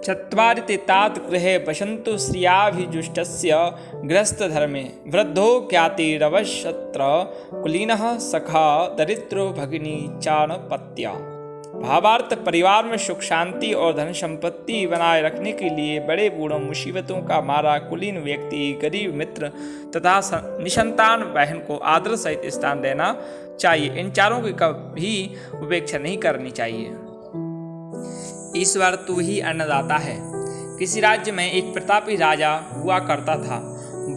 चत्वारि ते तात गृहे पश्यन्तु श्रियाभिजुष्टस्य गृहस्थधर्मे वृद्धो ज्ञातिरवशत्र कुलीनः सखा दरिद्रो भगिनी चाणपत्या। भावार्थ परिवार में सुख शांति और धन संपत्ति बनाए रखने के लिए बड़े बूढ़ों मुसीबतों का मारा कुलीन व्यक्ति गरीब मित्र तथा निसंतान बहन को आदर सहित स्थान देना चाहिए। इन चारों की कभी उपेक्षा नहीं करनी चाहिए। ईश्वर तू ही अन्नदाता है। किसी राज्य में एक प्रतापी राजा हुआ करता था।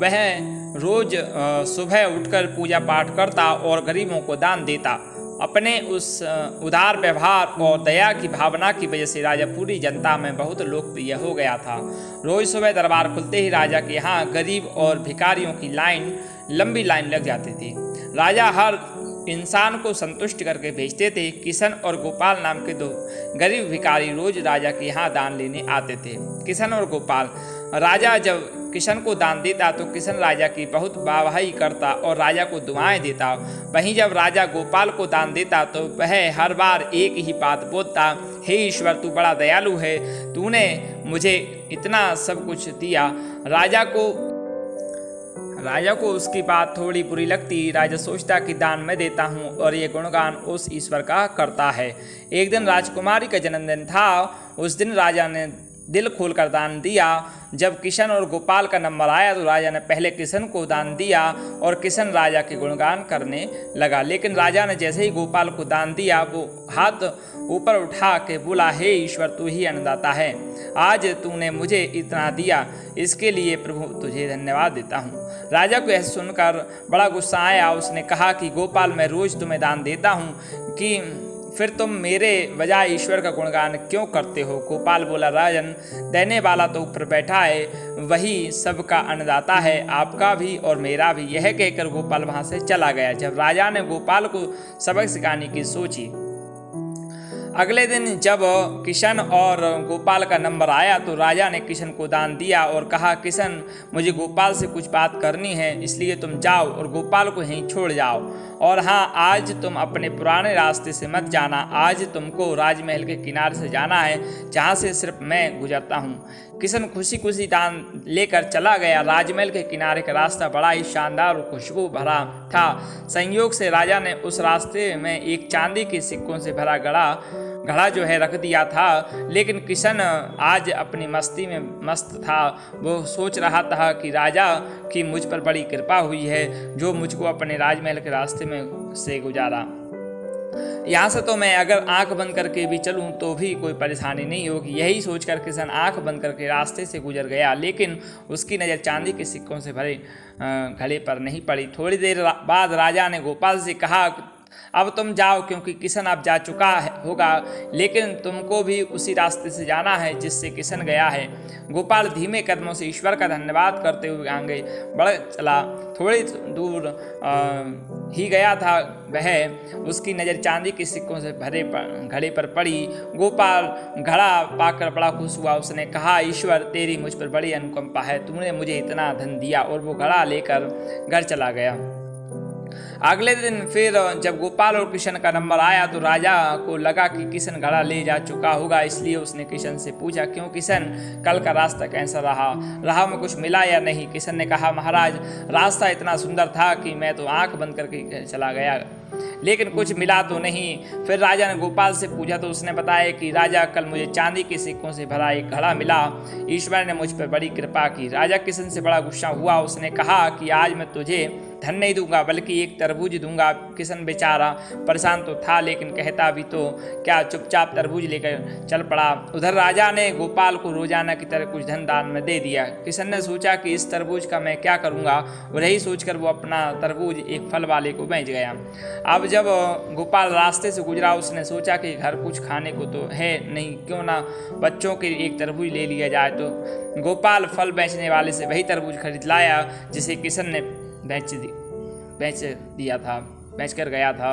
वह रोज सुबह उठकर पूजा पाठ करता और गरीबों को दान देता। अपने उस उदार व्यवहार और दया की भावना की वजह से राजा पूरी जनता में बहुत लोकप्रिय हो गया था। रोज सुबह दरबार खुलते ही राजा के यहाँ गरीब और भिखारियों की लंबी लाइन लग जाती थी। राजा हर इंसान को संतुष्ट करके भेजते थे। किशन और गोपाल नाम के दो गरीब भिखारी रोज राजा के यहाँ दान लेने आते थे। किशन और गोपाल। राजा जब किशन को दान देता तो किशन राजा की बहुत वाहवाही करता और राजा को दुआएं देता। वहीं जब राजा गोपाल को दान देता तो वह हर बार एक ही बात बोलता, हे ईश्वर तू बड़ा दयालु है, तूने मुझे इतना सब कुछ दिया। राजा को उसकी बात थोड़ी बुरी लगती। राजा सोचता कि दान मैं देता हूँ और ये गुणगान उस ईश्वर का करता है। एक दिन राजकुमारी का जन्मदिन था। उस दिन राजा ने दिल खोलकर दान दिया। जब किशन और गोपाल का नंबर आया तो राजा ने पहले किशन को दान दिया और किशन राजा के गुणगान करने लगा। लेकिन राजा ने जैसे ही गोपाल को दान दिया वो हाथ ऊपर उठा के बोला, हे ईश्वर तू ही अन्नदाता है, आज तूने मुझे इतना दिया, इसके लिए प्रभु तुझे धन्यवाद देता हूँ। राजा को यह सुनकर बड़ा गुस्सा आया। उसने कहा कि गोपाल मैं रोज तुम्हें दान देता हूँ कि फिर तुम मेरे बजाय ईश्वर का गुणगान क्यों करते हो। गोपाल बोला, राजन देने वाला तो ऊपर बैठा है, वही सबका अन्नदाता है, आपका भी और मेरा भी। यह कहकर गोपाल वहां से चला गया। जब राजा ने गोपाल को सबक सिखाने की सोची, अगले दिन जब किशन और गोपाल का नंबर आया तो राजा ने किशन को दान दिया और कहा, किशन मुझे गोपाल से कुछ बात करनी है, इसलिए तुम जाओ और गोपाल को यहीं छोड़ जाओ। और हाँ, आज तुम अपने पुराने रास्ते से मत जाना। आज तुमको राजमहल के किनारे से जाना है जहाँ से सिर्फ मैं गुजरता हूँ। किशन खुशी खुशी दान लेकर चला गया। राजमहल के किनारे का रास्ता बड़ा ही शानदार और खुशबू भरा था। संयोग से राजा ने उस रास्ते में एक चांदी के सिक्कों से भरा घड़ा जो है रख दिया था। लेकिन किशन आज अपनी मस्ती में मस्त था। वो सोच रहा था कि राजा की मुझ पर बड़ी कृपा हुई है जो मुझको अपने राजमहल के रास्ते में से गुजारा। यहाँ से तो मैं अगर आंख बंद करके भी चलूँ तो भी कोई परेशानी नहीं होगी। यही सोचकर किशन आंख बंद करके रास्ते से गुजर गया। लेकिन उसकी नज़र चांदी के सिक्कों से भरे घड़े पर नहीं पड़ी। थोड़ी देर बाद राजा ने गोपाल से कहा, अब तुम जाओ, क्योंकि किशन अब जा चुका होगा, लेकिन तुमको भी उसी रास्ते से जाना है जिससे किशन गया है। गोपाल धीमे कदमों से ईश्वर का धन्यवाद करते हुए आगे बढ़ चला। थोड़ी दूर ही गया था वह, उसकी नज़र चांदी के सिक्कों से भरे घड़े पर पड़ी। गोपाल घड़ा पाकर बड़ा खुश हुआ। उसने कहा, ईश्वर तेरी मुझ पर बड़ी अनुकंपा है, तूने मुझे इतना धन दिया। और वो घड़ा लेकर घर चला गया। अगले दिन फिर जब गोपाल और किशन का नंबर आया तो राजा को लगा कि किशन घड़ा ले जा चुका होगा, इसलिए उसने किशन से पूछा, क्यों किशन, कल का रास्ता कैसा रहा? राह में कुछ मिला या नहीं? किशन ने कहा, महाराज रास्ता इतना सुंदर था कि मैं तो आंख बंद करके चला गया, लेकिन कुछ मिला तो नहीं। फिर राजा ने गोपाल से पूछा तो उसने बताया कि राजा कल मुझे चांदी के सिक्कों से भरा एक घड़ा मिला। ईश्वर ने मुझ पर बड़ी कृपा की। राजा किशन से बड़ा गुस्सा हुआ। उसने कहा कि आज मैं तुझे धन नहीं दूंगा बल्कि एक तरबूज दूंगा। किशन बेचारा परेशान तो था, लेकिन कहता भी तो क्या, चुपचाप तरबूज लेकर चल पड़ा। उधर राजा ने गोपाल को रोजाना की तरह कुछ धन दान में दे दिया। किशन ने सोचा कि इस तरबूज का मैं क्या करूंगा, और यही सोचकर वो अपना तरबूज एक फल वाले को बेच गया। अब जब गोपाल रास्ते से गुजरा उसने सोचा कि घर कुछ खाने को तो है नहीं, क्यों ना बच्चों के एक तरबूज ले लिया जाए। तो गोपाल फल बेचने वाले से वही तरबूज खरीद लाया जिसे किशन ने बेच कर गया था।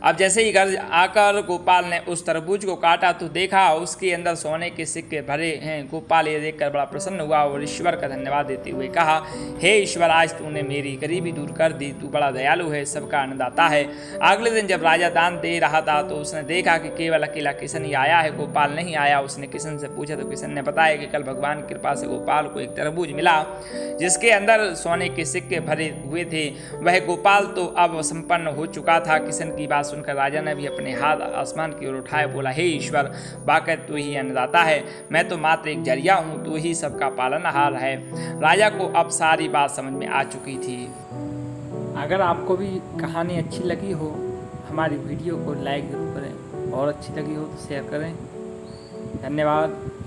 अब जैसे ही घर आकर गोपाल ने उस तरबूज को काटा तो देखा उसके अंदर सोने के सिक्के भरे हैं। गोपाल ये देखकर बड़ा प्रसन्न हुआ और ईश्वर का धन्यवाद देते हुए कहा, हे ईश्वर, आज तूने मेरी गरीबी दूर कर दी, तू बड़ा दयालु है, सबका अन्नदाता है। अगले दिन जब राजा दान दे रहा था तो उसने देखा कि केवल अकेला किशन ही आया है, गोपाल नहीं आया। उसने किशन से पूछा तो किशन ने बताया कि कल भगवान की कृपा से गोपाल को एक तरबूज मिला जिसके अंदर सोने के सिक्के भरे हुए थे। वह गोपाल तो अब संपन्न हो चुका था। किशन की बात सुनकर राजा ने भी अपने हाथ आसमान की ओर उठाए, बोला, हे ईश्वर, वाकई तू ही अन्नदाता है, मैं तो मात्र एक जरिया हूँ, तू ही सबका पालनहार है। राजा को अब सारी बात समझ में आ चुकी थी। अगर आपको भी कहानी अच्छी लगी हो, हमारी वीडियो को लाइक जरूर करें और अच्छी लगी हो तो शेयर करें। धन्यवाद।